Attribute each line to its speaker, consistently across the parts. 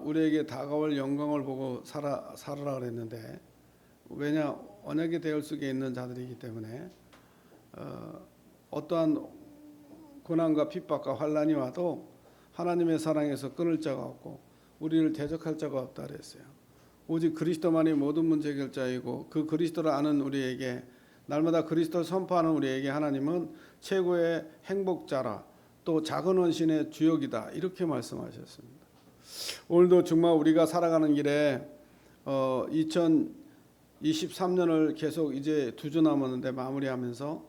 Speaker 1: 우리에게 다가올 영광을 보고 살아라 그랬는데, 왜냐 언약의 대열 속에 있는 자들이기 때문에 어떠한 고난과 핍박과 환난이 와도 하나님의 사랑에서 끊을 자가 없고 우리를 대적할 자가 없다 그랬어요. 오직 그리스도만이 모든 문제 해결자이고 그 그리스도를 아는 우리에게, 날마다 그리스도를 선포하는 우리에게 하나님은 최고의 행복자라, 또 작은 원신의 주역이다, 이렇게 말씀하셨습니다. 오늘도 정말 우리가 살아가는 길에 2023년을 계속 이제 2주 남았는데 마무리하면서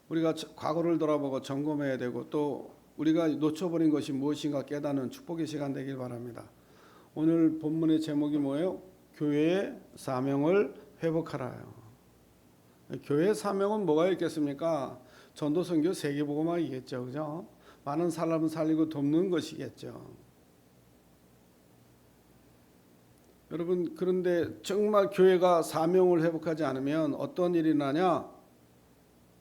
Speaker 1: 우리가 과거를 돌아보고 점검해야 되고, 또 우리가 놓쳐버린 것이 무엇인가 깨닫는 축복의 시간 되길 바랍니다. 오늘 본문의 제목이 뭐예요? 교회의 사명을 회복하라요. 교회의 사명은 뭐가 있겠습니까? 전도, 선교, 세계복음화이겠죠, 그죠? 많은 사람을 살리고 돕는 것이겠죠. 여러분, 그런데 정말 교회가 사명을 회복하지 않으면 어떤 일이 나냐?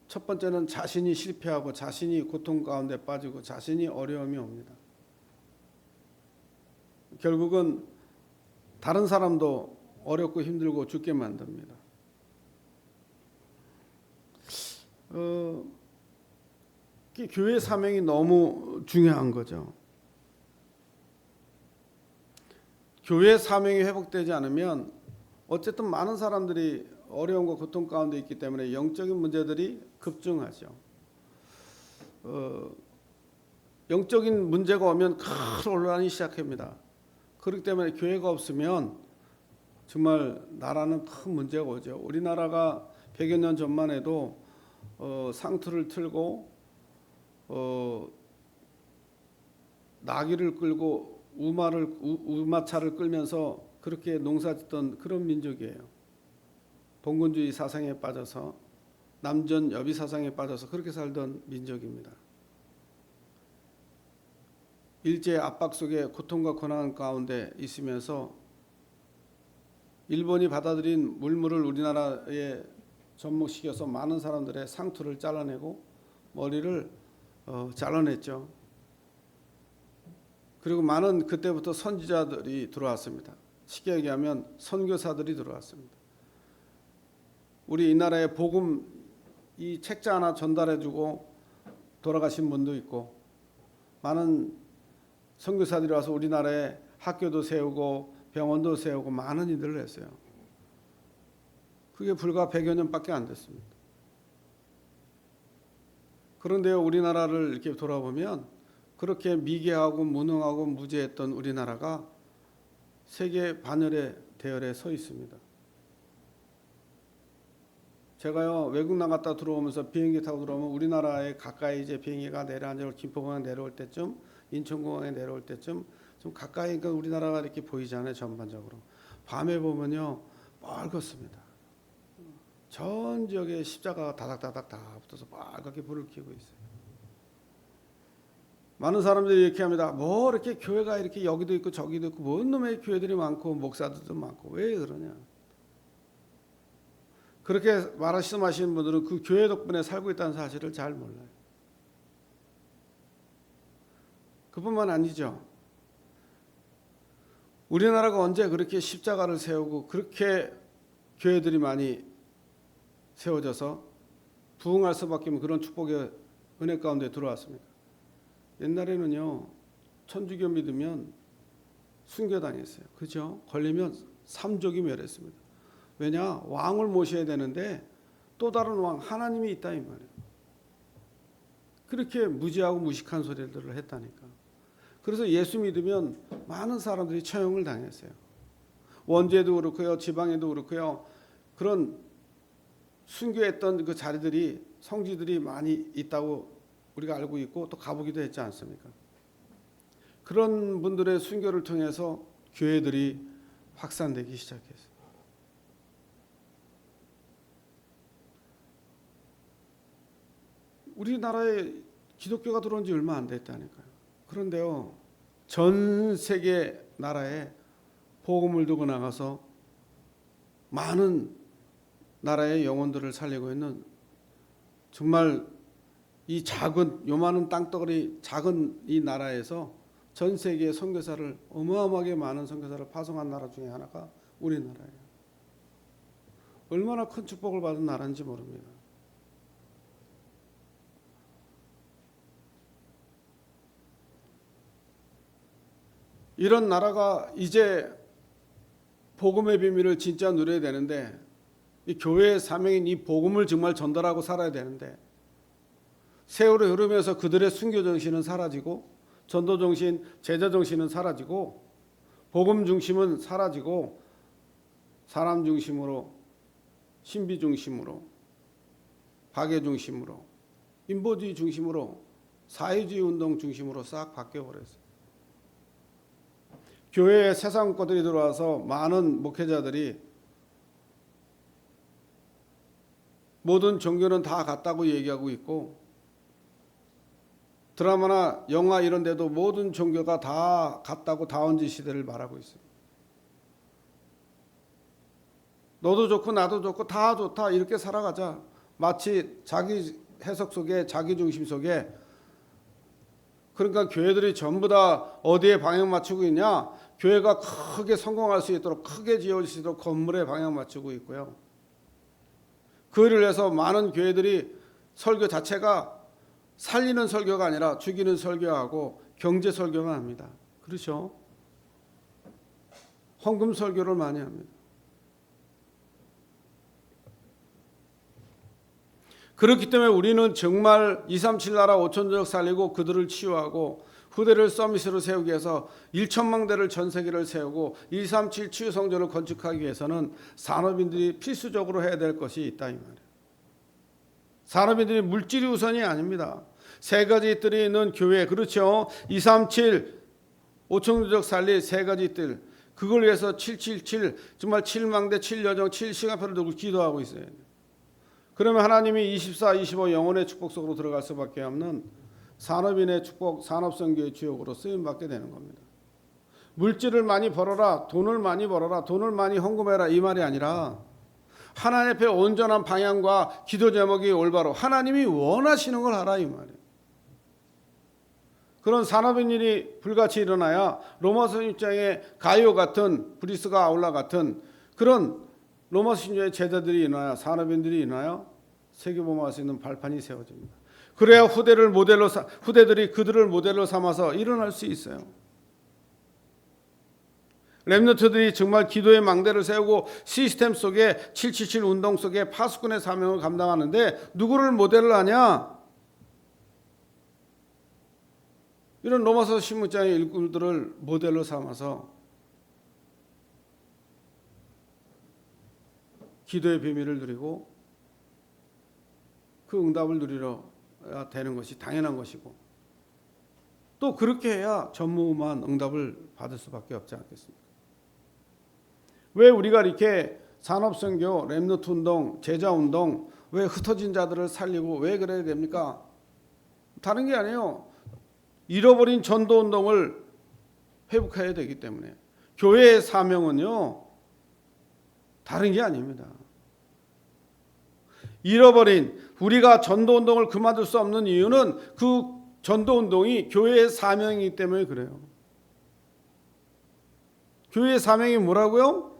Speaker 1: 첫 번째는 자신이 실패하고 자신이 고통 가운데 빠지고 자신이 어려움이 옵니다. 결국은 다른 사람도 어렵고 힘들고 죽게 만듭니다. 교회 사명이 너무 중요한 거죠. 교회 사명이 회복되지 않으면 어쨌든 많은 사람들이 어려움과 고통 가운데 있기 때문에 영적인 문제들이 급증하죠. 영적인 문제가 오면 큰 혼란이 시작합니다. 그렇기 때문에 교회가 없으면 정말 나라는 큰 문제가 오죠. 우리나라가 100여 년 전만 해도 상투를 틀고 나귀를 끌고 우마차를 끌면서 그렇게 농사짓던 그런 민족이에요. 봉건주의 사상에 빠져서, 남전 여비 사상에 빠져서 그렇게 살던 민족입니다. 일제의 압박 속에 고통과 고난 가운데 있으면서 일본이 받아들인 물물을 우리나라에 접목시켜서 많은 사람들의 상투를 잘라내고 머리를 잘라냈죠. 그리고 많은 그때부터 선지자들이 들어왔습니다. 쉽게 얘기하면 선교사들이 들어왔습니다. 우리 이 나라에 복음 이 책자 하나 전달해주고 돌아가신 분도 있고, 많은 선교사들이 와서 우리나라에 학교도 세우고 병원도 세우고 많은 일들을 했어요. 그게 불과 100여 년밖에 안 됐습니다. 그런데 우리나라를 이렇게 돌아보면 그렇게 미개하고 무능하고 무지했던 우리나라가 세계 반열의 대열에 서 있습니다. 제가요, 외국 나갔다 들어오면서 비행기 타고 들어오면 우리나라에 가까이 이제 비행기가 내려앉아 김포공항에 내려올 때쯤, 인천공항에 내려올 때쯤 좀 가까이, 그러니까 우리나라가 이렇게 보이잖아요. 전반적으로 밤에 보면요 빨갛습니다. 전 지역에 십자가가 다닥다닥 다 붙어서 빨갛게 불을 켜고 있어요. 많은 사람들이 이렇게 합니다. 뭐 이렇게 교회가 이렇게 여기도 있고 저기도 있고 뭔 놈의 교회들이 많고 목사들도 많고 왜 그러냐? 그렇게 말씀하시는 분들은 그 교회 덕분에 살고 있다는 사실을 잘 몰라요. 그뿐만 아니죠. 우리나라가 언제 그렇게 십자가를 세우고 그렇게 교회들이 많이 세워져서 부흥할 수밖에 없는 그런 축복의 은혜 가운데 들어왔습니까? 옛날에는요, 천주교 믿으면 순교당했어요. 그죠? 걸리면 삼족이 멸했습니다. 왜냐? 왕을 모셔야 되는데 또 다른 왕, 하나님이 있다 이 말이에요. 그렇게 무지하고 무식한 소리들을 했다니까. 그래서 예수 믿으면 많은 사람들이 처형을 당했어요. 원주에도 그렇고요, 지방에도 그렇고요. 그런 순교했던 그 자리들이, 성지들이 많이 있다고 우리가 알고 있고 또 가보기도 했지 않습니까? 그런 분들의 순교를 통해서 교회들이 확산되기 시작했어요. 우리나라에 기독교가 들어온 지 얼마 안 됐다니까요. 그런데요, 전 세계 나라에 복음을 두고 나가서 많은 나라의 영혼들을 살리고 있는, 정말 이 작은 요만한 땅덩어리 작은 이 나라에서 전 세계에 선교사를 어마어마하게 많은 선교사를 파송한 나라 중에 하나가 우리나라예요. 얼마나 큰 축복을 받은 나라인지 모릅니다. 이런 나라가 이제 복음의 비밀을 진짜 누려야 되는데, 이 교회의 사명인 이 복음을 정말 전달하고 살아야 되는데, 세월이 흐르면서 그들의 순교 정신은 사라지고, 전도 정신, 제자 정신은 사라지고, 복음 중심은 사라지고, 사람 중심으로, 신비 중심으로, 박애 중심으로, 인보주의 중심으로, 사회주의 운동 중심으로 싹 바뀌어 버렸어요. 교회에 세상 것들이 들어와서 많은 목회자들이 모든 종교는 다 같다고 얘기하고 있고, 드라마나 영화 이런 데도 모든 종교가 다 같다고 다원지 시대를 말하고 있어요. 너도 좋고 나도 좋고 다 좋다 이렇게 살아가자. 마치 자기 해석 속에, 자기 중심 속에. 그러니까 교회들이 전부 다 어디에 방향 맞추고 있냐? 교회가 크게 성공할 수 있도록, 크게 지어질 수 있도록 건물에 방향 맞추고 있고요. 그 일을 해서 많은 교회들이 설교 자체가 살리는 설교가 아니라 죽이는 설교하고 경제 설교만 합니다. 그렇죠? 헌금 설교를 많이 합니다. 그렇기 때문에 우리는 정말 237 나라 5천족 살리고 그들을 치유하고 후대를 서밋으로 세우기 위해서 1천만 대를 전 세계를 세우고 237 치유 성전을 건축하기 위해서는 산업인들이 필수적으로 해야 될 것이 있다 이 말이에요. 산업인들이 물질이 우선이 아닙니다. 세 가지 뜰이 있는 교회, 그렇죠? 237 5천족 살릴 세 가지 뜰, 그걸 위해서 777 정말 7망대 7여정 7시간표를 두고 기도하고 있어요. 그러면 하나님이 24, 25 영혼의 축복 속으로 들어갈 수밖에 없는 산업인의 축복, 산업선교의 주역으로 쓰임받게 되는 겁니다. 물질을 많이 벌어라, 돈을 많이 벌어라, 돈을 많이 헌금해라 이 말이 아니라 하나님 앞에 온전한 방향과 기도 제목이 올바로 하나님이 원하시는 걸 하라 이 말이에요. 그런 산업인 일이 불같이 일어나야 로마서 6장의 가이오 같은, 브리스가 아울라 같은 그런 로마 신조의 제자들이 일어나야, 산업인들이 일어나야 세계복음화할 수 있는 발판이 세워집니다. 그래야 후대들이 그들을 모델로 삼아서 일어날 수 있어요. 렘넌트들이 정말 기도의 망대를 세우고 시스템 속에 777 운동 속에 파수꾼의 사명을 감당하는데 누구를 모델로 하냐? 이런 로마서 16장의 일꾼들을 모델로 삼아서 기도의 비밀을 누리고 그 응답을 누리러야 되는 것이 당연한 것이고, 또 그렇게 해야 전무후무한 응답을 받을 수밖에 없지 않겠습니까? 왜 우리가 이렇게 산업선교, 렘넌트 운동, 제자운동, 왜 흩어진 자들을 살리고 왜 그래야 됩니까? 다른 게 아니에요. 잃어버린 전도운동을 회복해야 되기 때문에. 교회의 사명은요, 다른 게 아닙니다. 잃어버린, 우리가 전도운동을 그만둘 수 없는 이유는 그 전도운동이 교회의 사명이기 때문에 그래요. 교회의 사명이 뭐라고요?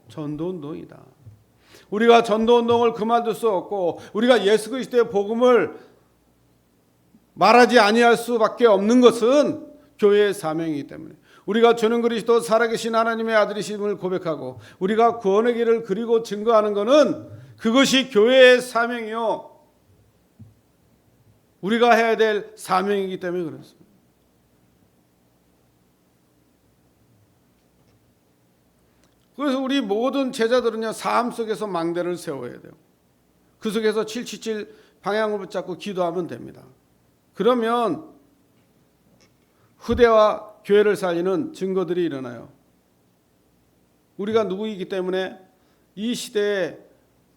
Speaker 1: 전도운동이다. 우리가 전도운동을 그만둘 수 없고 우리가 예수 그리스도의 복음을 말하지 아니할 수밖에 없는 것은 교회의 사명이기 때문에, 우리가 주는 그리스도 살아계신 하나님의 아들이심을 고백하고 우리가 구원의 길을 그리고 증거하는 것은 그것이 교회의 사명이요, 우리가 해야 될 사명이기 때문에 그렇습니다. 그래서 우리 모든 제자들은요, 삶 속에서 망대를 세워야 돼요. 그 속에서 777 방향을 붙잡고 기도하면 됩니다. 그러면 후대와 교회를 살리는 증거들이 일어나요. 우리가 누구이기 때문에 이 시대에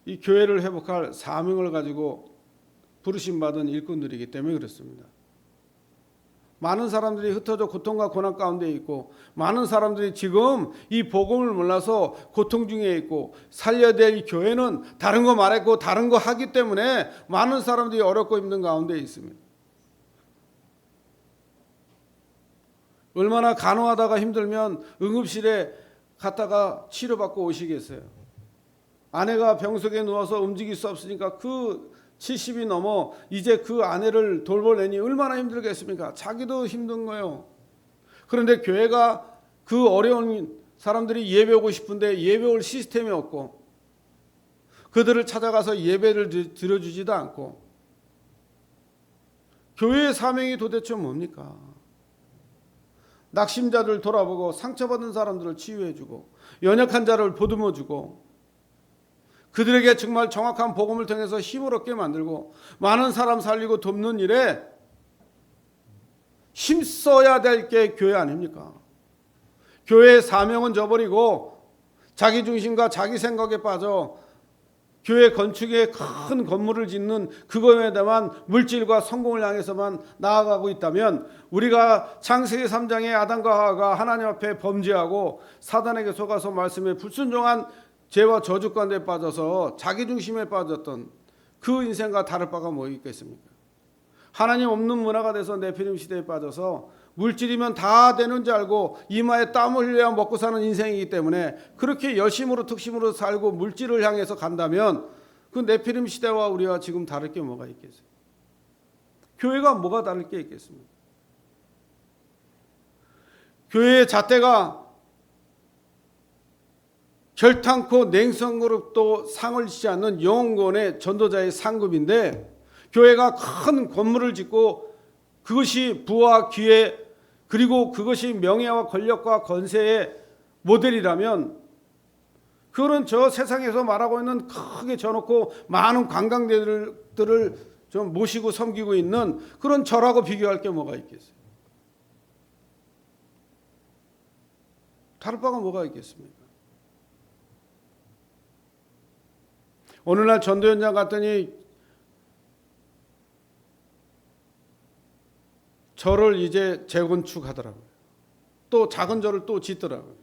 Speaker 1: 이 교회를 회복할 사명을 가지고 부르심받은 일꾼들이기 때문에 그렇습니다. 많은 사람들이 흩어져 고통과 고난 가운데 있고, 많은 사람들이 지금 이 복음을 몰라서 고통 중에 있고, 살려야 될 이 교회는 다른 거 말했고 다른 거 하기 때문에 많은 사람들이 어렵고 힘든 가운데 있습니다. 얼마나 간호하다가 힘들면 응급실에 갔다가 치료받고 오시겠어요. 아내가 병석에 누워서 움직일 수 없으니까 그 70이 넘어 이제 그 아내를 돌보려니 얼마나 힘들겠습니까? 자기도 힘든 거예요. 그런데 교회가 그 어려운 사람들이 예배 오고 싶은데 예배 올 시스템이 없고 그들을 찾아가서 예배를 드려주지도 않고 교회의 사명이 도대체 뭡니까? 낙심자들 돌아보고 상처받은 사람들을 치유해주고 연약한 자를 보듬어주고 그들에게 정말 정확한 복음을 통해서 힘을 얻게 만들고 많은 사람 살리고 돕는 일에 힘써야 될 게 교회 아닙니까? 교회의 사명은 저버리고 자기 중심과 자기 생각에 빠져 교회 건축에 큰 건물을 짓는 그거에 대한 물질과 성공을 향해서만 나아가고 있다면 우리가 창세기 3장의 아담과 하와가 하나님 앞에 범죄하고 사단에게 속아서 말씀에 불순종한 죄와 저주 가운데 빠져서 자기 중심에 빠졌던 그 인생과 다를 바가 뭐 있겠습니까? 하나님 없는 문화가 돼서 네피림 시대에 빠져서 물질이면 다 되는 줄 알고 이마에 땀을 흘려야 먹고 사는 인생이기 때문에 그렇게 열심으로 특심으로 살고 물질을 향해서 간다면 그 네피림 시대와 우리와 지금 다를 게 뭐가 있겠어요? 교회가 뭐가 다를 게 있겠습니까? 교회의 잣대가 결탄코 냉성으로 또 상을 지지 않는 영혼권의 전도자의 상급인데 교회가 큰 건물을 짓고 그것이 부와 기회 그리고 그것이 명예와 권력과 권세의 모델이라면 그거는 저 세상에서 말하고 있는 크게 져놓고 많은 관광객들을 좀 모시고 섬기고 있는 그런 절하고 비교할 게 뭐가 있겠어요? 다를 바가 뭐가 있겠습니까? 어느 날 전도 현장 갔더니 절을 이제 재건축하더라고요. 또 작은 절을 또 짓더라고요.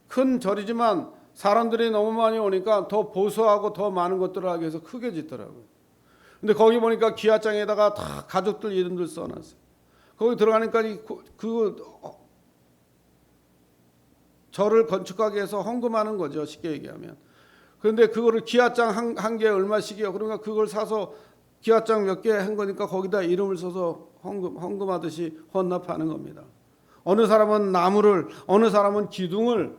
Speaker 1: 큰 절이지만 사람들이 너무 많이 오니까 더 보수하고 더 많은 것들을 하기 위해서 크게 짓더라고요. 근데 거기 보니까 기와장에다가 다 가족들 이름들 써놨어요. 거기 들어가니까 그 절을 건축하기 위해서 헌금하는 거죠. 쉽게 얘기하면. 그런데 그거를 기와장 한 개에 얼마씩이요. 그러니까 그걸 사서 기와장 몇 개 한 거니까 거기다 이름을 써서 헌금하듯이 헌납하는 겁니다. 어느 사람은 나무를, 어느 사람은 기둥을.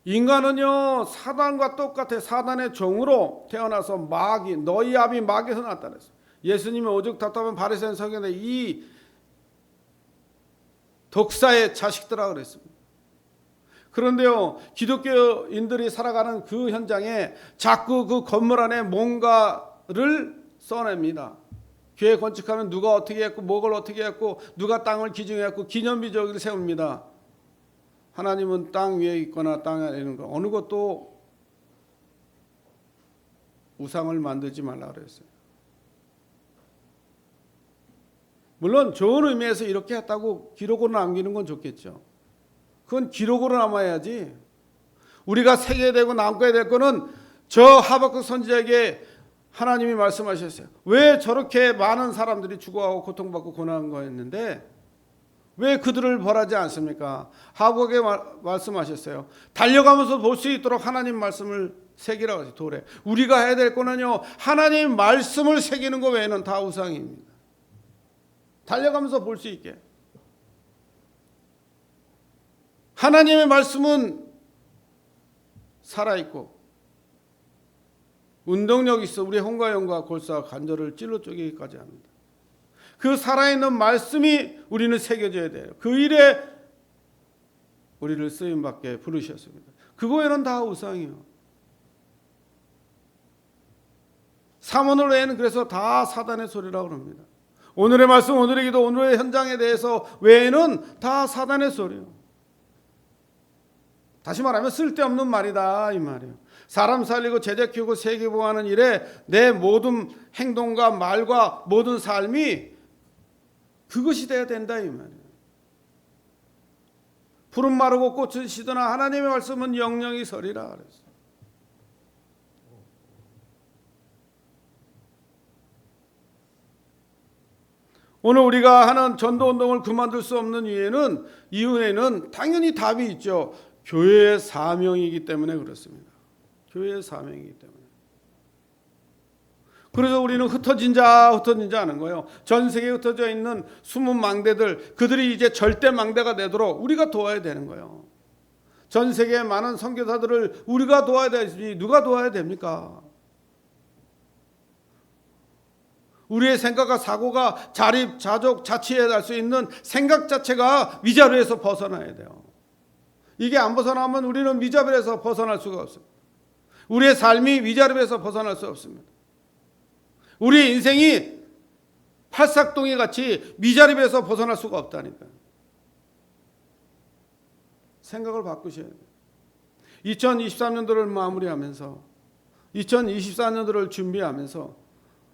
Speaker 1: 인간은요 사단과 똑같아. 사단의 종으로 태어나서 마귀, 너희 아비 마귀에서 났다 그랬어요. 예수님이 오죽 답답한 바리새인 서기관인데 이 독사의 자식들아 그랬습니다. 그런데요 기독교인들이 살아가는 그 현장에 자꾸 그 건물 안에 뭔가를 써냅니다. 교회 건축하면 누가 어떻게 했고 뭐를 어떻게 했고 누가 땅을 기증했고 기념비적을 세웁니다. 하나님은 땅 위에 있거나 땅 아래에 있는 거 어느 것도 우상을 만들지 말라 그랬어요. 물론 좋은 의미에서 이렇게 했다고 기록으로 남기는 건 좋겠죠. 그건 기록으로 남아야지. 우리가 새겨되고 남겨야 될 거는 저 하박국 선지자에게 하나님이 말씀하셨어요. 왜 저렇게 많은 사람들이 죽어가고 고통받고 고난한 거였는데 왜 그들을 벌하지 않습니까? 하박국에 말씀하셨어요. 달려가면서 볼 수 있도록 하나님 말씀을 새기라고 하죠. 돌에. 우리가 해야 될 거는요. 하나님 말씀을 새기는 거 외에는 다 우상입니다. 달려가면서 볼 수 있게. 하나님의 말씀은 살아있고 운동력이 있어 우리의 홍과영과 골사와 관절을 찔러 쪼개기까지 합니다. 그 살아있는 말씀이 우리는 새겨져야 돼요. 그 일에 우리를 쓰임받게 부르셨습니다. 그거에는 다 우상이요. 삼원을 외에는 그래서 다 사단의 소리라고 합니다. 오늘의 말씀, 오늘의 기도, 오늘의 현장에 대해서 외에는 다 사단의 소리요. 다시 말하면 쓸데없는 말이다 이 말이에요. 사람 살리고 제자 키우고 세계 보호하는 일에 내 모든 행동과 말과 모든 삶이 그것이 돼야 된다 이 말이에요. 푸른 마르고 꽃은 시드나 하나님의 말씀은 영영이 서리라 그랬어요. 오늘 우리가 하는 전도운동을 그만둘 수 없는 이유에는 당연히 답이 있죠. 교회의 사명이기 때문에 그렇습니다. 교회의 사명이기 때문에. 그래서 우리는 흩어진 자 하는 거예요. 전 세계에 흩어져 있는 숨은 망대들, 그들이 이제 절대 망대가 되도록 우리가 도와야 되는 거예요. 전 세계의 많은 선교사들을 우리가 도와야 되지 누가 도와야 됩니까? 우리의 생각과 사고가 자립, 자족, 자치에 갈 수 있는 생각 자체가 미자료에서 벗어나야 돼요. 이게 안 벗어나면 우리는 미자료에서 벗어날 수가 없습니다. 우리의 삶이 미자료에서 벗어날 수 없습니다. 우리의 인생이 팔싹동이 같이 미자립에서 벗어날 수가 없다니까요. 생각을 바꾸셔야 돼요. 2023년도를 마무리하면서 2024년도를 준비하면서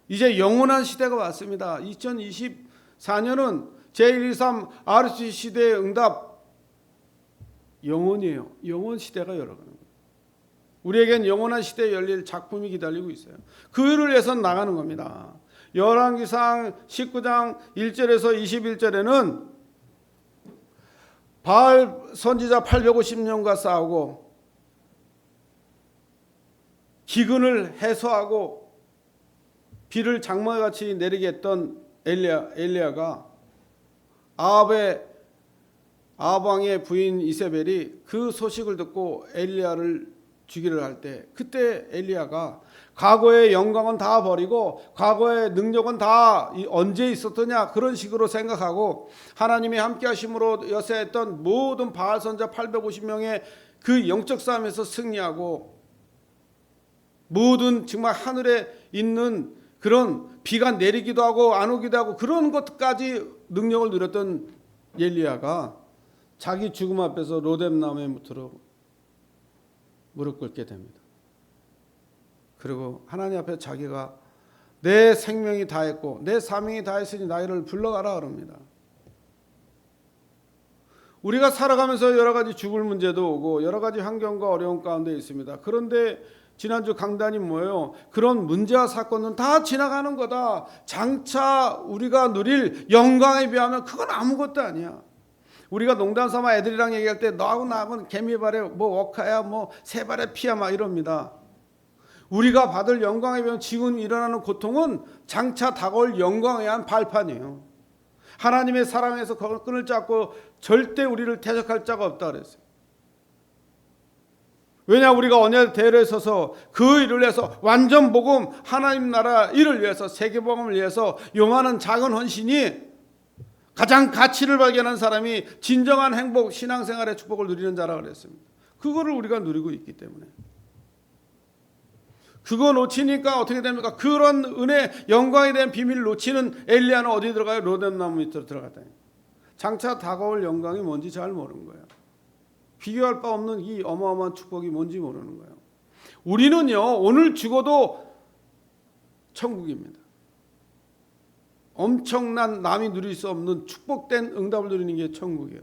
Speaker 1: 이제 영원한 시대가 왔습니다. 2024년은 제123 RC 시대의 응답 영원이에요. 영원 시대가 열어가는 거예요. 우리에겐 영원한 시대에 열릴 작품이 기다리고 있어요. 그를 위해서 나가는 겁니다. 열왕기상 19장 1절에서 21절에는 바알 선지자 850명과 싸우고 기근을 해소하고 비를 장마같이 내리게 했던 엘리야가 아합 왕의 부인 이세벨이 그 소식을 듣고 엘리야를 죽이려 할 때, 그때 엘리야가 과거의 영광은 다 버리고 과거의 능력은 다 언제 있었더냐 그런 식으로 생각하고 하나님이 함께 하심으로 여세했던 모든 바알 선자 850명의 그 영적 싸움에서 승리하고 모든 정말 하늘에 있는 그런 비가 내리기도 하고 안 오기도 하고 그런 것까지 능력을 누렸던 엘리야가 자기 죽음 앞에서 로뎀나무에 무릎 꿇게 됩니다. 그리고 하나님 앞에 자기가 내 생명이 다했고 내 사명이 다했으니 나를 불러가라 그럽니다. 우리가 살아가면서 여러 가지 죽을 문제도 오고 여러 가지 환경과 어려움 가운데 있습니다. 그런데 지난주 강단이 뭐예요? 그런 문제와 사건은 다 지나가는 거다. 장차 우리가 누릴 영광에 비하면 그건 아무것도 아니야. 우리가 농담 삼아 애들이랑 얘기할 때 너하고 나하고는 개미발에 뭐 워카야 뭐 새발에 피야 막 이럽니다. 우리가 받을 영광에 비하면 지금 일어나는 고통은 장차 다가올 영광에 의한 발판이에요. 하나님의 사랑에서 끈을 잡고 절대 우리를 대적할 자가 없다 그랬어요. 왜냐 우리가 언약 대열에 서서 그 일을 위해서 완전 복음 하나님 나라 일을 위해서 세계복음을 위해서 용하는 작은 헌신이 가장 가치를 발견한 사람이 진정한 행복 신앙생활의 축복을 누리는 자라 그랬습니다. 그거를 우리가 누리고 있기 때문에 그거 놓치니까 어떻게 됩니까? 그런 은혜 영광에 대한 비밀을 놓치는 엘리야는 어디 들어가요? 로뎀나무 밑으로 들어갔다니. 장차 다가올 영광이 뭔지 잘 모르는 거예요. 비교할 바 없는 이 어마어마한 축복이 뭔지 모르는 거예요. 우리는요 오늘 죽어도 천국입니다. 엄청난 남이 누릴 수 없는 축복된 응답을 누리는 게 천국이에요.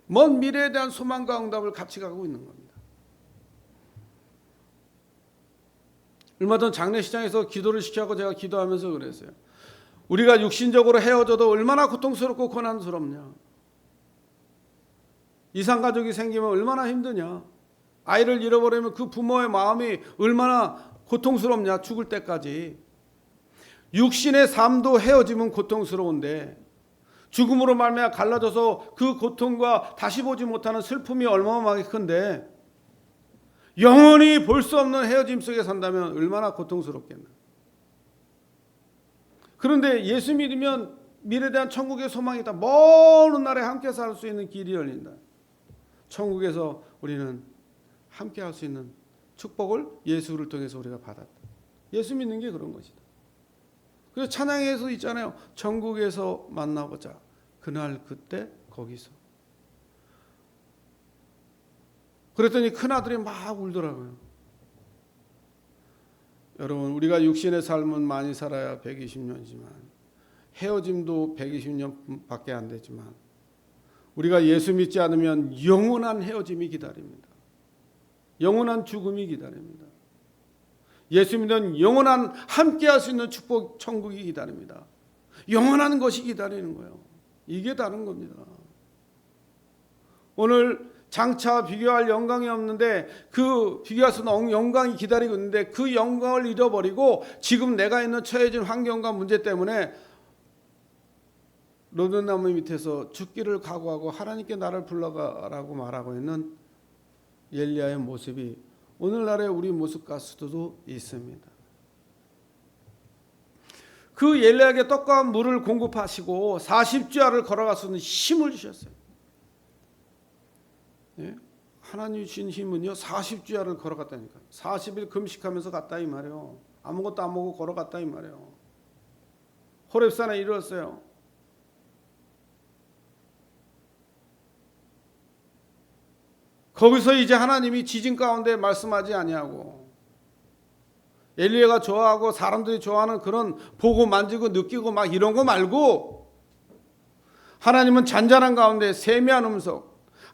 Speaker 1: 먼 미래에 대한 소망과 응답을 같이 가고 있는 겁니다. 얼마 전 장례식장에서 기도를 시켜서 제가 기도하면서 그랬어요. 우리가 육신적으로 헤어져도 얼마나 고통스럽고 고난스럽냐. 이상가족이 생기면 얼마나 힘드냐. 아이를 잃어버리면 그 부모의 마음이 얼마나 고통스럽냐. 죽을 때까지. 육신의 삶도 헤어지면 고통스러운데 죽음으로 말미암아 갈라져서 그 고통과 다시 보지 못하는 슬픔이 얼마나 큰데 영원히 볼 수 없는 헤어짐 속에 산다면 얼마나 고통스럽겠나. 그런데 예수 믿으면 미래에 대한 천국의 소망이 있다. 먼 날에 함께 살 수 있는 길이 열린다. 천국에서 우리는 함께 할 수 있는 축복을 예수를 통해서 우리가 받았다. 예수 믿는 게 그런 것이다. 그래서 찬양에서 있잖아요. 천국에서 만나보자. 그날 그때 거기서. 그랬더니 큰아들이 막 울더라고요. 여러분 우리가 육신의 삶은 많이 살아야 120년이지만 헤어짐도 120년밖에 안 되지만 우리가 예수 믿지 않으면 영원한 헤어짐이 기다립니다. 영원한 죽음이 기다립니다. 예수 믿는 영원한 함께할 수 있는 축복 천국이 기다립니다. 영원한 것이 기다리는 거예요. 이게 다른 겁니다. 오늘 장차 비교할 영광이 없는데 그 비교할 수 없는 영광이 기다리고 있는데 그 영광을 잃어버리고 지금 내가 있는 처해진 환경과 문제 때문에 로든나무 밑에서 죽기를 각오하고 하나님께 나를 불러가라고 말하고 있는 엘리야의 모습이 오늘날의 우리 모습과 수도 있습니다. 그 엘리야에게 떡과 물을 공급하시고 40주야를 걸어갈 수 있는 힘을 주셨어요. 예? 하나님이 주신 힘은요 40주야를 걸어갔다니까요. 40일 금식하면서 갔다 이 말이에요. 아무것도 안 먹고 걸어갔다 이 말이에요. 호렙산에 이르렀어요. 거기서 이제 하나님이 지진 가운데 말씀하지 아니하고 엘리야가 좋아하고 사람들이 좋아하는 그런 보고 만지고 느끼고 막 이런 거 말고 하나님은 잔잔한 가운데 세미한 음성,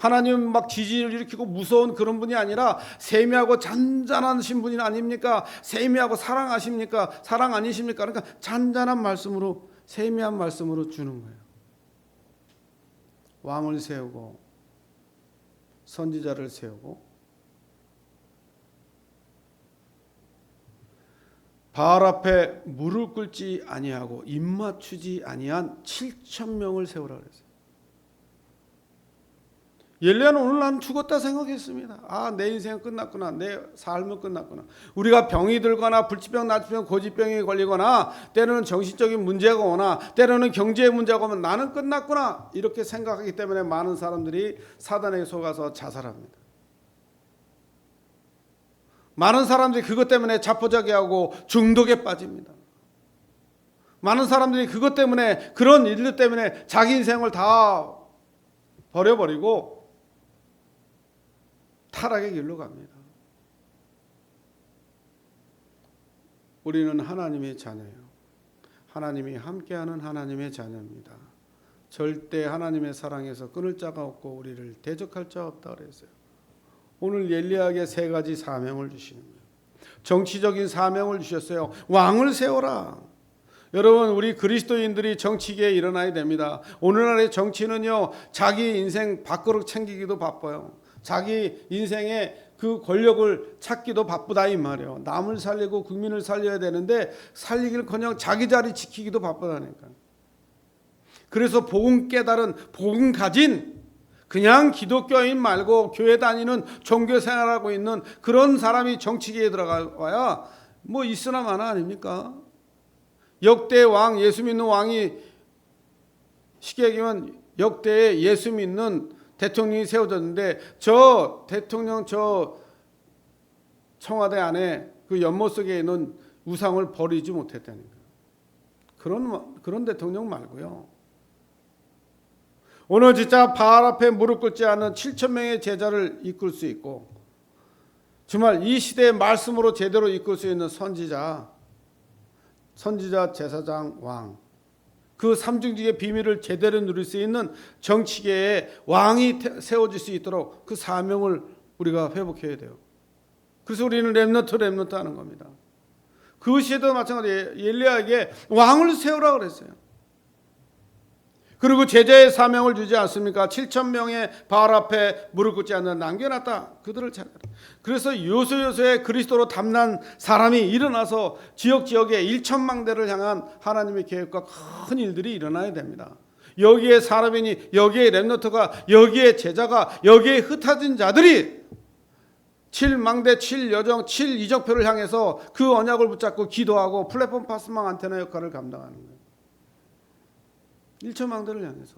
Speaker 1: 하나님은 막 지진을 일으키고 무서운 그런 분이 아니라 세미하고 잔잔하신 분이 아닙니까? 세미하고 사랑하십니까? 사랑 아니십니까? 그러니까 잔잔한 말씀으로 세미한 말씀으로 주는 거예요. 왕을 세우고 선지자를 세우고 바알 앞에 무릎 꿇지 아니하고 입 맞추지 아니한 7,000명을 세우라 그랬어요. 엘리야는 오늘 나는 죽었다 생각했습니다. 아, 내 인생은 끝났구나. 내 삶은 끝났구나. 우리가 병이 들거나 불치병, 나치병, 고지병이 걸리거나 때로는 정신적인 문제가 오나 때로는 경제의 문제가 오면 나는 끝났구나 이렇게 생각하기 때문에 많은 사람들이 사단에게 속아서 자살합니다. 많은 사람들이 그것 때문에 자포자기하고 중독에 빠집니다. 많은 사람들이 그것 때문에 그런 일들 때문에 자기 인생을 다 버려버리고 타락의 길로 갑니다. 우리는 하나님의 자녀예요. 하나님이 함께하는 하나님의 자녀입니다. 절대 하나님의 사랑에서 끊을 자가 없고 우리를 대적할 자 없다 그랬어요. 오늘 엘리야에게 세 가지 사명을 주시는 거예요. 정치적인 사명을 주셨어요. 왕을 세워라. 여러분, 우리 그리스도인들이 정치계에 일어나야 됩니다. 오늘날의 정치는요, 자기 인생 밥그릇 챙기기도 바빠요. 자기 인생의 그 권력을 찾기도 바쁘다 이 말이에요. 남을 살리고 국민을 살려야 되는데 살리길커녕 자기 자리 지키기도 바쁘다니까. 그래서 복음 깨달은 복음 가진 그냥 기독교인 말고 교회 다니는 종교 생활하고 있는 그런 사람이 정치계에 들어가야 뭐 있으나 마나 아닙니까? 역대 왕, 예수 믿는 왕이 쉽게 얘기하면 역대에 예수 믿는 대통령이 세워졌는데 저 대통령 저 청와대 안에 그 연못 속에 있는 우상을 버리지 못했다는 거예요. 그런 대통령 말고요. 오늘 진짜 바알 앞에 무릎 꿇지 않은 7,000명의 제자를 이끌 수 있고 정말 이 시대의 말씀으로 제대로 이끌 수 있는 선지자, 제사장, 왕, 그 삼중직의 비밀을 제대로 누릴 수 있는 정치계에 왕이 세워질 수 있도록 그 사명을 우리가 회복해야 돼요. 그래서 우리는 렘넌트 하는 겁니다. 그 시대도 마찬가지예요. 엘리야에게 왕을 세우라 그랬어요. 그리고 제자의 사명을 주지 않습니까? 7,000명의 바알 앞에 무릎 꿇지 않는 남겨놨다. 그들을 찾아라. 그래서 요소요소에 그리스도로 담난 사람이 일어나서 지역지역에 1천망대를 향한 하나님의 계획과 큰 일들이 일어나야 됩니다. 여기에 사람이니 여기에 렘넌트가 여기에 제자가 여기에 흩어진 자들이 7망대 7여정 7이적표를 향해서 그 언약을 붙잡고 기도하고 플랫폼 파스망 안테나 역할을 감당하는 거예요. 1천망대를 향해서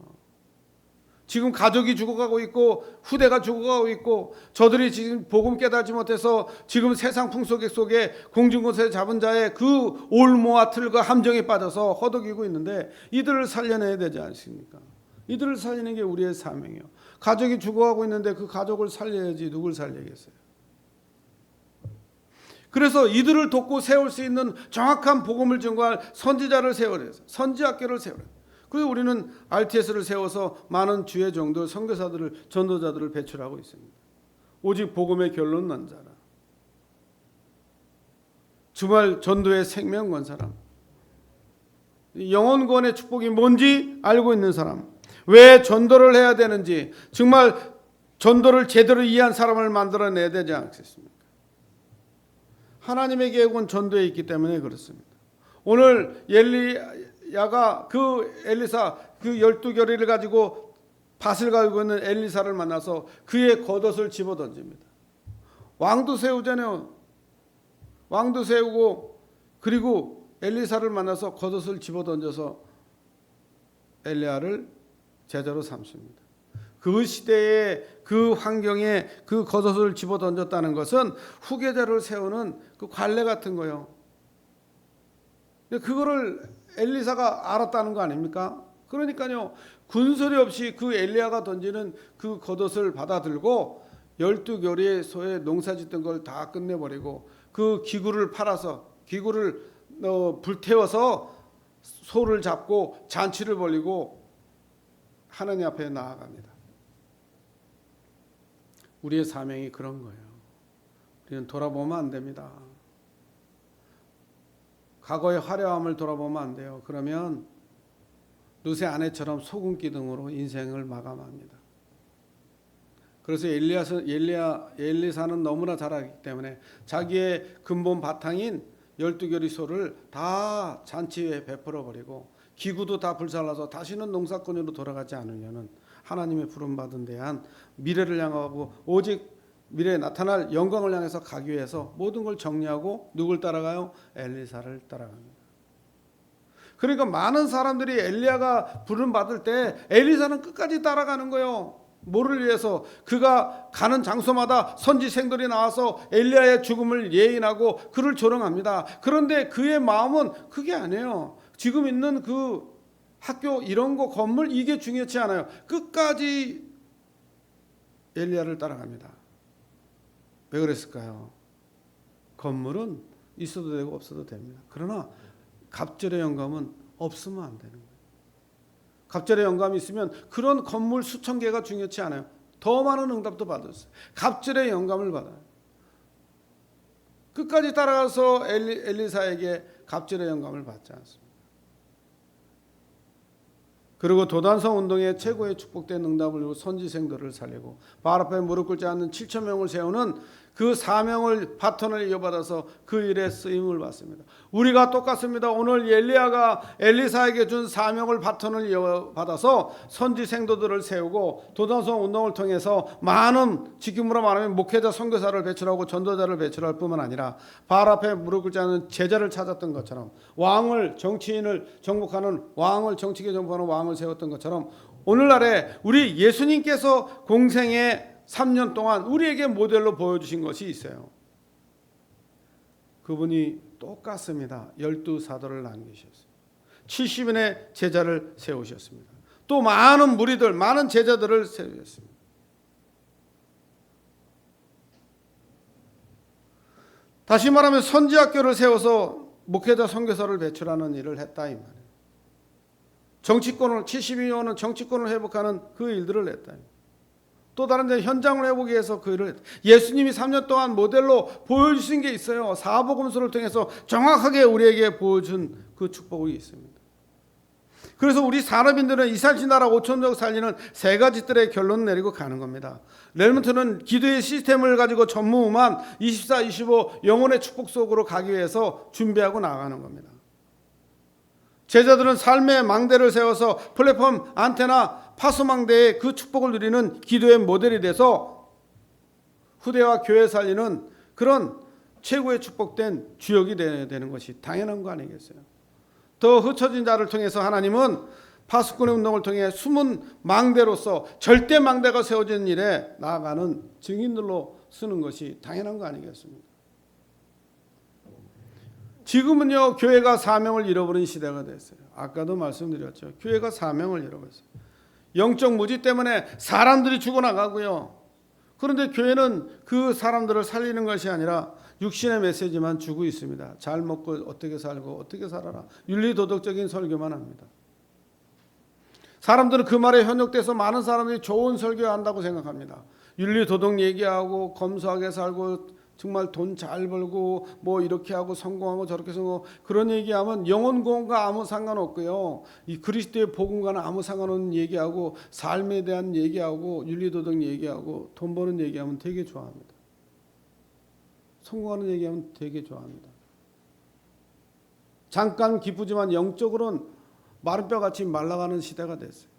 Speaker 1: 지금 가족이 죽어가고 있고 후대가 죽어가고 있고 저들이 지금 복음 깨달지 못해서 지금 세상 풍속 속에 공중권세 잡은 자의 그 올무와 틀과 함정에 빠져서 허덕이고 있는데 이들을 살려내야 되지 않습니까? 이들을 살리는 게 우리의 사명이에요. 가족이 죽어가고 있는데 그 가족을 살려야지 누굴 살리겠어요? 그래서 이들을 돕고 세울 수 있는 정확한 복음을 증거할 선지자를 세우라 해서 선지학교를 세우라. 그래서 우리는 RTS를 세워서 많은 주의 종들, 선교사들을, 전도자들을 배출하고 있습니다. 오직 복음의 결론 난 자라. 정말 전도의 생명 건 사람, 영혼권의 축복이 뭔지 알고 있는 사람, 왜 전도를 해야 되는지 정말 전도를 제대로 이해한 사람을 만들어내야 되지 않겠습니까? 하나님의 계획은 전도에 있기 때문에 그렇습니다. 오늘 엘리야가 그 엘리사 그 12결의를 가지고 밭을 가지고 있는 엘리사를 만나서 그의 겉옷을 집어던집니다. 왕도 세우잖아요. 왕도 세우고 그리고 엘리사를 만나서 겉옷을 집어던져서 엘리야를 제자로 삼습니다. 그 시대의 그 환경에 그 겉옷을 집어던졌다는 것은 후계자를 세우는 그 관례 같은 거예요. 근데 그거를 엘리사가 알았다는 거 아닙니까? 그러니까요, 군소리 없이 그 엘리야가 던지는 그 겉옷을 받아들고 12교리의 소에 농사짓던 걸 다 끝내버리고 그 기구를 팔아서 기구를 불태워서 소를 잡고 잔치를 벌이고 하나님 앞에 나아갑니다. 우리의 사명이 그런 거예요. 우리는 돌아보면 안 됩니다. 과거의 화려함을 돌아보면 안 돼요. 그러면 룻의 아내처럼 소금 기둥으로 인생을 마감합니다. 그래서 엘리사는 너무나 잘하기 때문에 자기의 근본 바탕인 12결의 소를 다 잔치에 베풀어 버리고 기구도 다 불살라서 다시는 농사꾼으로 돌아가지 않으려는 하나님의 부름받은 대한 미래를 향하고 오직 미래에 나타날 영광을 향해서 가기 위해서 모든 걸 정리하고 누굴 따라가요? 엘리사를 따라갑니다. 그러니까 많은 사람들이 엘리야가 부름받을 때 엘리사는 끝까지 따라가는 거예요. 뭐를 위해서? 그가 가는 장소마다 선지생들이 나와서 엘리야의 죽음을 예인하고 그를 조롱합니다. 그런데 그의 마음은 그게 아니에요. 지금 있는 그 학교 이런 거 건물 이게 중요치 않아요. 끝까지 엘리야를 따라갑니다. 왜 그랬을까요? 건물은 있어도 되고 없어도 됩니다. 그러나 갑절의 영감은 없으면 안 되는 거예요. 갑절의 영감이 있으면 그런 건물 수천 개가 중요치 않아요. 더 많은 응답도 받았어요. 갑절의 영감을 받아요. 끝까지 따라가서 엘리사에게 갑절의 영감을 받지 않습니다. 그리고 도단성 운동의 최고의 축복된 응답을 이루고 선지생들을 살리고 바알 앞에 무릎 꿇지 않는 7천 명을 세우는 그 사명을 바톤을 이어받아서 그 일에 쓰임을 받습니다. 우리가 똑같습니다. 오늘 엘리야가 엘리사에게 준 사명을 바톤을 이어받아서 선지생도들을 세우고 도단성 운동을 통해서 많은 지금으로 말하면 목회자 선교사를 배출하고 전도자를 배출할 뿐만 아니라 바알 앞에 무릎 꿇지 않는 제자를 찾았던 것처럼 왕을 정치인을 정복하는 왕을 정치계 정복하는 왕을 세웠던 것처럼 오늘날에 우리 예수님께서 공생의 3년 동안 우리에게 모델로 보여주신 것이 있어요. 그분이 똑같습니다. 12사도를 남기셨어요. 70인의 제자를 세우셨습니다. 또 많은 무리들, 많은 제자들을 세우셨습니다. 다시 말하면 선지학교를 세워서 목회자 선교사를 배출하는 일을 했다 이 말이에요. 정치권을 72년은 정치권을 회복하는 그 일들을 했다. 또 다른 데 현장을 회복하기 위해서 그 일을 했다. 예수님이 3년 동안 모델로 보여주신 게 있어요. 사복음서를 통해서 정확하게 우리에게 보여준 그 축복이 있습니다. 그래서 우리 산업인들은 이살신 나라 5천족 살리는 세 가지 뜰의 결론을 내리고 가는 겁니다. 레몬트는 기도의 시스템을 가지고 전무후무한 24, 25 영혼의 축복 속으로 가기 위해서 준비하고 나가는 겁니다. 제자들은 삶의 망대를 세워서 플랫폼 안테나 파수망대의 그 축복을 누리는 기도의 모델이 돼서 후대와 교회 살리는 그런 최고의 축복된 주역이 되는 것이 당연한 거 아니겠어요? 더 흩어진 자를 통해서 하나님은 파수꾼의 운동을 통해 숨은 망대로서 절대 망대가 세워지는 일에 나아가는 증인들로 쓰는 것이 당연한 거 아니겠습니까? 지금은요, 교회가 사명을 잃어버린 시대가 됐어요. 아까도 말씀드렸죠. 교회가 사명을 잃어버렸어요. 영적 무지 때문에 사람들이 죽어나가고요. 그런데 교회는 그 사람들을 살리는 것이 아니라 육신의 메시지만 주고 있습니다. 잘 먹고 어떻게 살고 어떻게 살아라. 윤리도덕적인 설교만 합니다. 사람들은 그 말에 현혹돼서 많은 사람들이 좋은 설교한다고 생각합니다. 윤리도덕 얘기하고 검소하게 살고 정말 돈 잘 벌고 뭐 이렇게 하고 성공하고 저렇게 성공하고 그런 얘기하면 영혼 구원과 아무 상관없고요. 이 그리스도의 복음과는 아무 상관없는 얘기하고 삶에 대한 얘기하고 윤리도덕 얘기하고 돈 버는 얘기하면 되게 좋아합니다. 성공하는 얘기하면 되게 좋아합니다. 잠깐 기쁘지만 영적으로는 마른 뼈같이 말라가는 시대가 됐어요.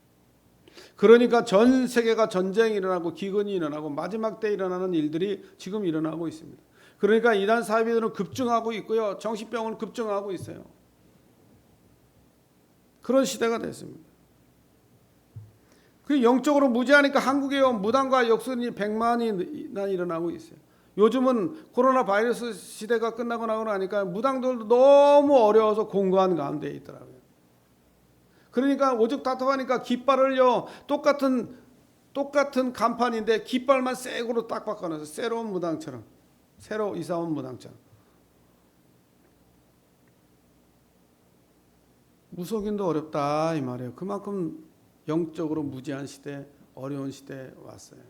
Speaker 1: 그러니까 전 세계가 전쟁이 일어나고 기근이 일어나고 마지막 때 일어나는 일들이 지금 일어나고 있습니다. 그러니까 이단 사이비들은 급증하고 있고요. 정신병은 급증하고 있어요. 그런 시대가 됐습니다. 그 영적으로 무지하니까 한국에 무당과 역순이 100만이나 일어나고 있어요. 요즘은 코로나 바이러스 시대가 끝나고 나니까 무당들도 너무 어려워서 공고한 가운데 있더라고요. 그러니까 오죽 답답하니까 깃발을요 똑같은 간판인데 깃발만 새고로 딱 바꿔놔서 새로운 무당처럼 새로 이사온 무당처럼 무속인도 어렵다 이 말이에요. 그만큼 영적으로 무지한 시대, 어려운 시대에 왔어요.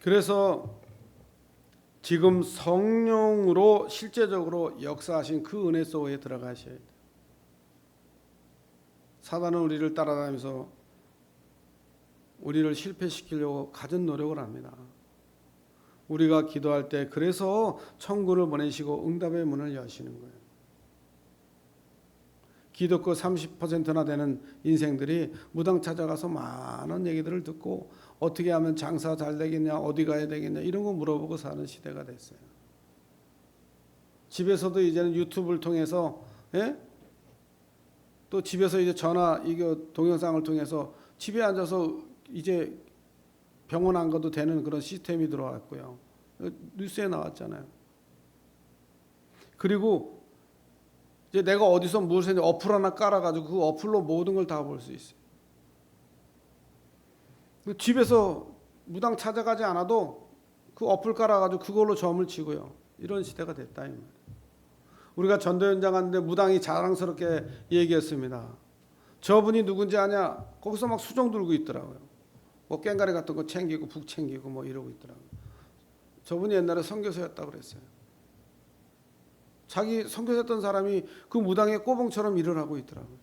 Speaker 1: 그래서 지금 성령으로 실제적으로 역사하신 그 은혜 속에 들어가셔야 돼요. 사단은 우리를 따라다니면서 우리를 실패시키려고 갖은 노력을 합니다. 우리가 기도할 때 그래서 천국을 보내시고 응답의 문을 여시는 거예요. 기독교 30%나 되는 인생들이 무당 찾아가서 많은 얘기들을 듣고 어떻게 하면 장사 잘 되겠냐, 어디 가야 되겠냐 이런 거 물어보고 사는 시대가 됐어요. 집에서도 이제는 유튜브를 통해서 또 집에서 이제 전화 이거 동영상을 통해서 집에 앉아서 이제 병원 안 가도 되는 그런 시스템이 들어왔고요. 뉴스에 나왔잖아요. 그리고 이제 내가 어디서 무엇을 어플 하나 깔아가지고 그 어플로 모든 걸 다 볼 수 있어요. 집에서 무당 찾아가지 않아도 그 어플 깔아가지고 그걸로 점을 치고요. 이런 시대가 됐다 이 말이에요. 우리가 전도 현장 갔는데 무당이 자랑스럽게 얘기했습니다. 저분이 누군지 아냐? 거기서 막 수종 들고 있더라고요. 뭐 꽹가리 같은 거 챙기고 북 챙기고 뭐 이러고 있더라고요. 저분이 옛날에 선교사였다고 그랬어요. 자기 선교했던 사람이 그 무당의 꼬봉처럼 일을 하고 있더라고요.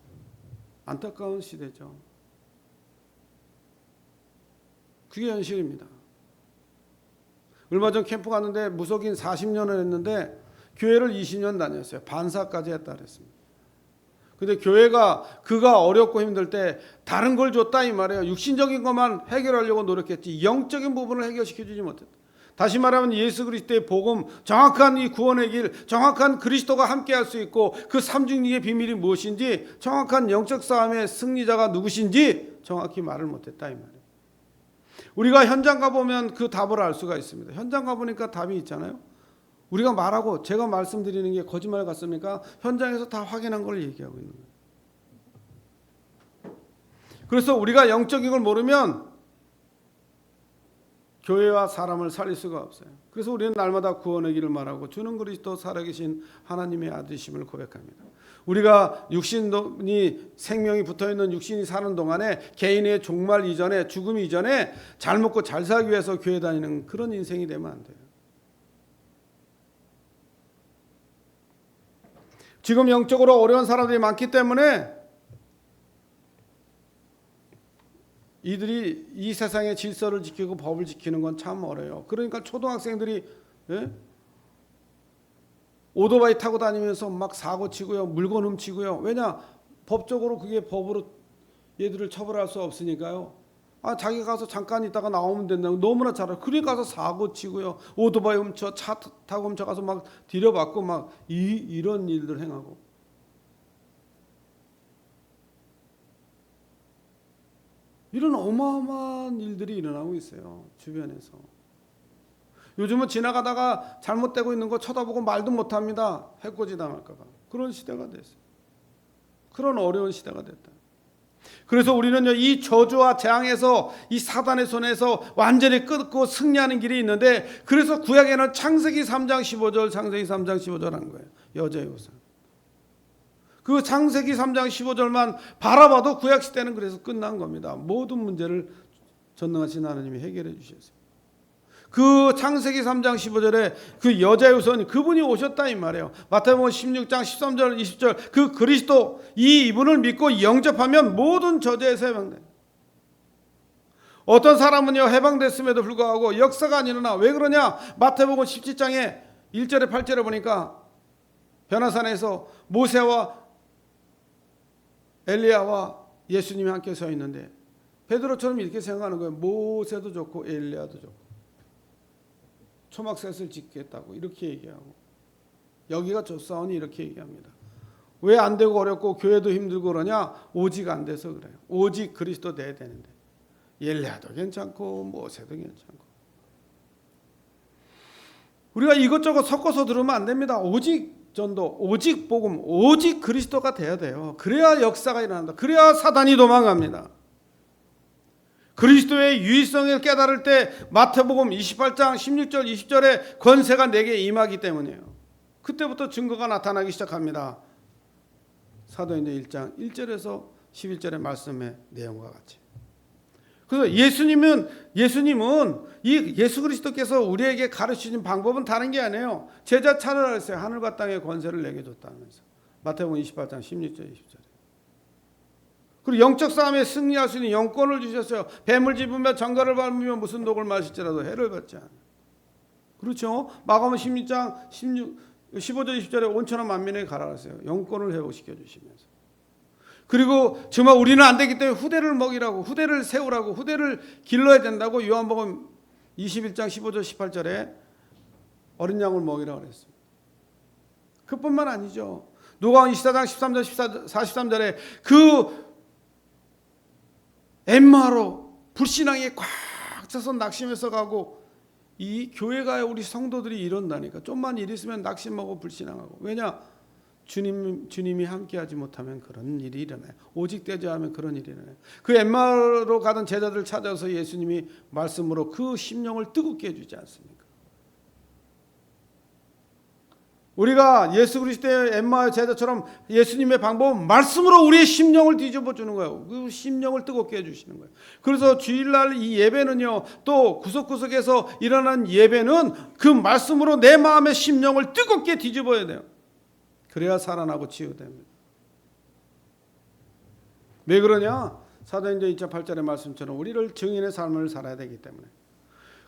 Speaker 1: 안타까운 시대죠. 그게 현실입니다. 얼마 전 캠프 갔는데 무속인 40년을 했는데 교회를 20년 다녔어요. 반사까지 했다 그랬습니다. 근데 교회가 그가 어렵고 힘들 때 다른 걸 줬다 이 말이에요. 육신적인 것만 해결하려고 노력했지 영적인 부분을 해결시켜주지 못했다. 다시 말하면 예수 그리스도의 복음, 정확한 이 구원의 길, 정확한 그리스도가 함께할 수 있고 그 삼중직의 비밀이 무엇인지, 정확한 영적 싸움의 승리자가 누구신지 정확히 말을 못했다 이 말이에요. 우리가 현장 가보면 그 답을 알 수가 있습니다. 현장 가보니까 답이 있잖아요. 우리가 말하고 제가 말씀드리는 게 거짓말 같습니까? 현장에서 다 확인한 걸 얘기하고 있는 거예요. 그래서 우리가 영적인 걸 모르면 교회와 사람을 살릴 수가 없어요. 그래서 우리는 날마다 구원의 길을 말하고 주는 그리스도 살아계신 하나님의 아들이심을 고백합니다. 우리가 육신이 생명이 붙어있는 육신이 사는 동안에 개인의 종말 이전에 죽음 이전에 잘 먹고 잘 살기 위해서 교회 다니는 그런 인생이 되면 안 돼요. 지금 영적으로 어려운 사람들이 많기 때문에 이들이 이 세상의 질서를 지키고 법을 지키는 건 참 어려워요. 그러니까 초등학생들이 오토바이 타고 다니면서 막 사고 치고요, 물건 훔치고요. 왜냐? 법적으로 그게 법으로 얘들을 처벌할 수 없으니까요. 자기 가서 잠깐 있다가 나오면 된다고 너무나 잘 알아요. 그러니까 가서 사고 치고요, 오토바이 훔쳐 차 타고 훔쳐가서 막 들여받고 막 이런 일들 행하고. 이런 어마어마한 일들이 일어나고 있어요. 주변에서. 요즘은 지나가다가 잘못되고 있는 거 쳐다보고 말도 못합니다. 해코지 당할까 봐. 그런 시대가 됐어요. 그런 어려운 시대가 됐다. 그래서 우리는요, 이 저주와 재앙에서 이 사단의 손에서 완전히 끊고 승리하는 길이 있는데, 그래서 구약에는 창세기 3장 15절, 창세기 3장 15절 한 거예요. 여자의 우상. 그 창세기 3장 15절만 바라봐도 구약시대는 그래서 끝난 겁니다. 모든 문제를 전능하신 하나님이 해결해 주셨어요. 그 창세기 3장 15절에 그 여자의 후손 그분이 오셨다 이 말이에요. 마태복음 16장 13절 20절 그 그리스도 이분을 믿고 영접하면 모든 저주에서 해방돼. 어떤 사람은요 해방됐음에도 불구하고 역사가 안 일어나. 왜 그러냐? 마태복음 17장에 1절에 8절에 보니까 변화산에서 모세와 엘리야와 예수님이 함께 서 있는데 베드로처럼 이렇게 생각하는 거예요. 모세도 좋고 엘리야도 좋고 초막셋을 짓겠다고 이렇게 얘기하고 여기가 좋사오니 이렇게 얘기합니다. 왜 안 되고 어렵고 교회도 힘들고 그러냐? 오직 안 돼서 그래요. 오직 그리스도 돼야 되는데 엘리야도 괜찮고 모세도 괜찮고 우리가 이것저것 섞어서 들으면 안 됩니다. 오직 전도, 오직 복음, 오직 그리스도가 돼야 돼요. 그래야 역사가 일어난다. 그래야 사단이 도망갑니다. 그리스도의 유일성을 깨달을 때 마태복음 28장 16절 20절에 권세가 내게 임하기 때문이에요. 그때부터 증거가 나타나기 시작합니다. 사도행전 1장 1절에서 11절의 말씀의 내용과 같이. 그래서 예수님은 이 예수 그리스도께서 우리에게 가르치신 방법은 다른 게 아니에요. 제자 찾으라 했어요. 하늘과 땅의 권세를 내게 줬다면서. 마태복음 28장 16절 20절에. 그리고 영적 싸움에 승리할 수 있는 영권을 주셨어요. 뱀을 집으며 정갈을 밟으며 무슨 독을 마실지라도 해를 받지 않아요. 그렇죠? 마가복음 16장 15절 20절에 온천한 만민에게 가라 했어요. 영권을 회복시켜 주시면서. 그리고 정말 우리는 안 되기 때문에 후대를 먹이라고, 후대를 세우라고, 후대를 길러야 된다고 요한복음 21장 15절 18절에 어린 양을 먹이라고 그랬습니다. 그뿐만 아니죠. 누가복음 24장 13절 43절에 그 엠마로 불신앙에 꽉 차서 낙심해서 가고 이 교회가 우리 성도들이 이런다니까. 좀만 일 있으면 낙심하고 불신앙하고. 왜냐? 주님이 함께하지 못하면 그런 일이 일어나요. 오직 대조하면 그런 일이 일어나요. 그 엠마로 가던 제자들을 찾아서 예수님이 말씀으로 그 심령을 뜨겁게 해주지 않습니까? 우리가 예수 그리스도의 엠마의 제자처럼 예수님의 방법은 말씀으로 우리의 심령을 뒤집어 주는 거예요. 그 심령을 뜨겁게 해주시는 거예요. 그래서 주일날 이 예배는요, 또 구석구석에서 일어나는 예배는 그 말씀으로 내 마음의 심령을 뜨겁게 뒤집어야 돼요. 그래야 살아나고 치유됩니다. 왜 그러냐? 사도행전 2장 8절의 말씀처럼 우리를 증인의 삶을 살아야 되기 때문에.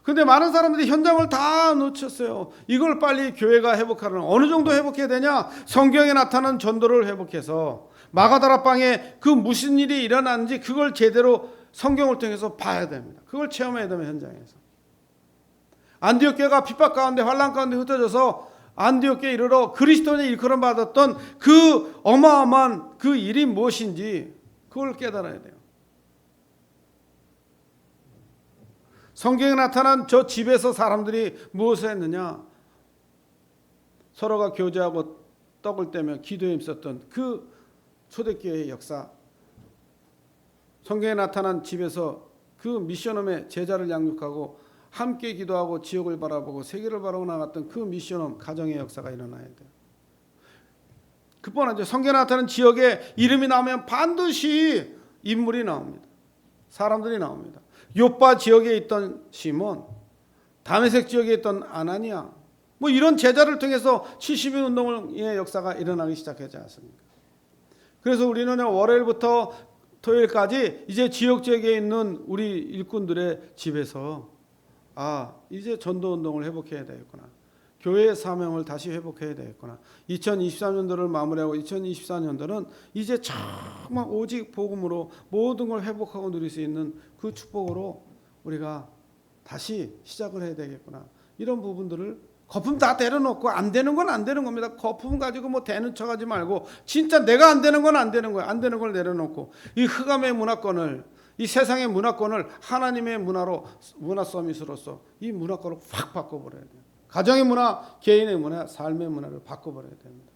Speaker 1: 근데 많은 사람들이 현장을 다 놓쳤어요. 이걸 빨리 교회가 회복하려면 어느 정도 회복해야 되냐? 성경에 나타난 전도를 회복해서 마가다락방에 그 무슨 일이 일어났는지 그걸 제대로 성경을 통해서 봐야 됩니다. 그걸 체험해야 되면 현장에서. 안디옥 교회가 핍박 가운데 환난 가운데 흩어져서 안디옥 교회에 이르러 그리스도인의 일컬음 받았던 그 어마어마한 그 일이 무엇인지 그걸 깨달아야 돼요. 성경에 나타난 저 집에서 사람들이 무엇을 했느냐? 서로가 교제하고 떡을 떼며 기도에 힘썼던 그 초대교회의 역사. 성경에 나타난 집에서 그 미션홈에 제자를 양육하고 함께 기도하고 지역을 바라보고 세계를 바라보고 나갔던 그 미션홈 가정의 역사가 일어나야 돼요. 그뿐 아니죠. 성경에 나타난 지역에 이름이 나오면 반드시 인물이 나옵니다. 사람들이 나옵니다. 요빠 지역에 있던 시몬, 다메섹 지역에 있던 아나니아, 뭐 이런 제자를 통해서 70인 운동의 역사가 일어나기 시작하지 않습니까? 그래서 우리는 월요일부터 토요일까지 이제 지역 지역에 있는 우리 일꾼들의 집에서 이제 전도 운동을 회복해야 되겠구나. 교회의 사명을 다시 회복해야 되겠구나. 2023년도를 마무리하고 2024년도는 이제 정말 오직 복음으로 모든 걸 회복하고 누릴 수 있는 그 축복으로 우리가 다시 시작을 해야 되겠구나. 이런 부분들을 거품 다 내려놓고 안 되는 건 안 되는 겁니다. 거품 가지고 뭐 되는 척하지 말고 진짜 내가 안 되는 건 안 되는 거예요. 안 되는 걸 내려놓고 이 흑암의 문화권을 이 세상의 문화권을 하나님의 문화로 문화 서밋으로서 이 문화권을 확 바꿔버려야 돼요. 가정의 문화, 개인의 문화, 삶의 문화를 바꿔버려야 됩니다.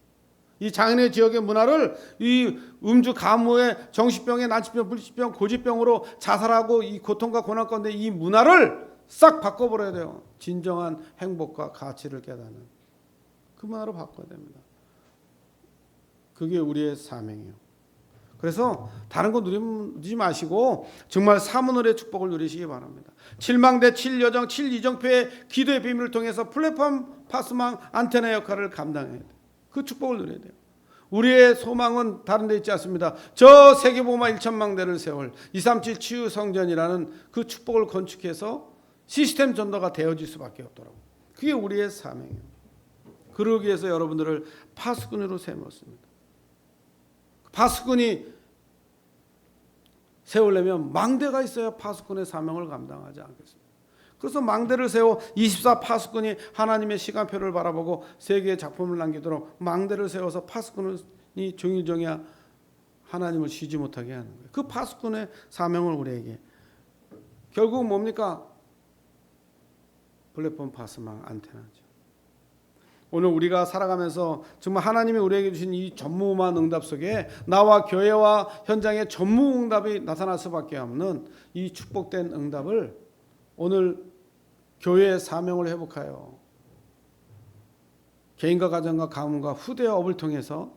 Speaker 1: 이 장인의 지역의 문화를 이 음주, 가무의 정신병의 난치병, 불치병, 고지병으로 자살하고 이 고통과 고난 가운데 이 문화를 싹 바꿔버려야 돼요. 진정한 행복과 가치를 깨닫는 그 문화로 바꿔야 됩니다. 그게 우리의 사명이에요. 그래서 다른 거 누리지 마시고 정말 사문을의 축복을 누리시기 바랍니다. 7망대 7여정 7이정표의 기도의 비밀을 통해서 플랫폼 파스망 안테나 역할을 감당해야 돼요. 그 축복을 누려야 돼요. 우리의 소망은 다른 데 있지 않습니다. 저 세계복음화 1천망대를 세울 237 치유 성전이라는 그 축복을 건축해서 시스템 전도가 되어질 수밖에 없더라고요. 그게 우리의 사명이에요. 그러기 위해서 여러분들을 파수꾼으로 세웠습니다. 파수꾼이 세우려면 망대가 있어야 파수꾼의 사명을 감당하지 않겠습니까? 그래서 망대를 세워 24 파수꾼이 하나님의 시간표를 바라보고 세계의 작품을 남기도록 망대를 세워서 파수꾼이 종일종일 하나님을 쉬지 못하게 하는 거예요. 그 파수꾼의 사명을 우리에게 결국 뭡니까? 플랫폼 파스망 안테나죠. 오늘 우리가 살아가면서 정말 하나님이 우리에게 주신 이 전무후무한 응답 속에 나와 교회와 현장의 전무응답이 나타날 수밖에 없는 이 축복된 응답을 오늘 교회의 사명을 회복하여 개인과 가정과 가문과 후대의 업을 통해서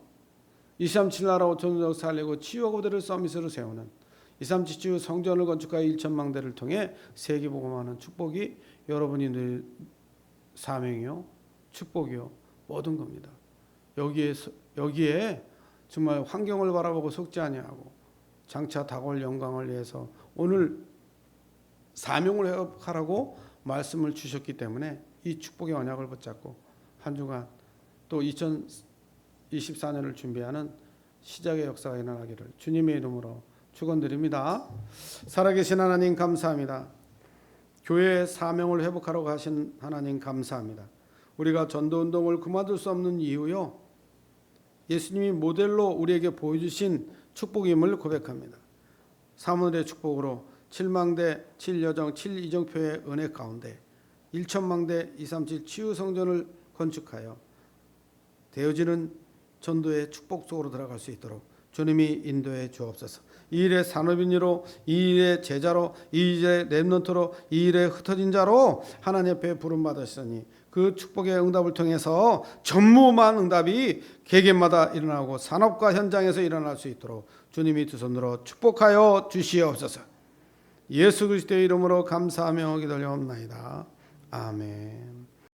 Speaker 1: 237 나라 5천 족 살리고 치유와 고대를 서밋으로 세우는 237 치유 성전을 건축하여 1천망대를 통해 세계복음하는 축복이 여러분이 늘 사명이요 축복이요 모든 겁니다. 여기에 정말 환경을 바라보고 속지 아니하고 장차 다가올 영광을 위해서 오늘 사명을 회복하라고 말씀을 주셨기 때문에 이 축복의 언약을 붙잡고 한 주간 또 2024년을 준비하는 시작의 역사가 일어나기를 주님의 이름으로 축원드립니다. 살아계신 하나님 감사합니다. 교회의 사명을 회복하라고 하신 하나님 감사합니다. 우리가 전도운동을 그만둘 수 없는 이유요 예수님이 모델로 우리에게 보여주신 축복임을 고백합니다. 사문의 축복으로 7망대 7여정 7이정표의 은혜 가운데 1천망대 237 치유성전을 건축하여 되어지는 전도의 축복 속으로 들어갈 수 있도록 주님이 인도해 주옵소서. 이 일의 산업인으로, 이 일의 제자로, 이 일의 렘넌트로, 이 일의 흩어진 자로 하나님 앞에 부름받으시니 그 축복의 응답을 통해서 전무후무한 응답이 개개마다 일어나고 산업과 현장에서 일어날 수 있도록 주님이 두 손으로 축복하여 주시옵소서. 예수 그리스도의 이름으로 감사하며 기도하옵나이다. 아멘.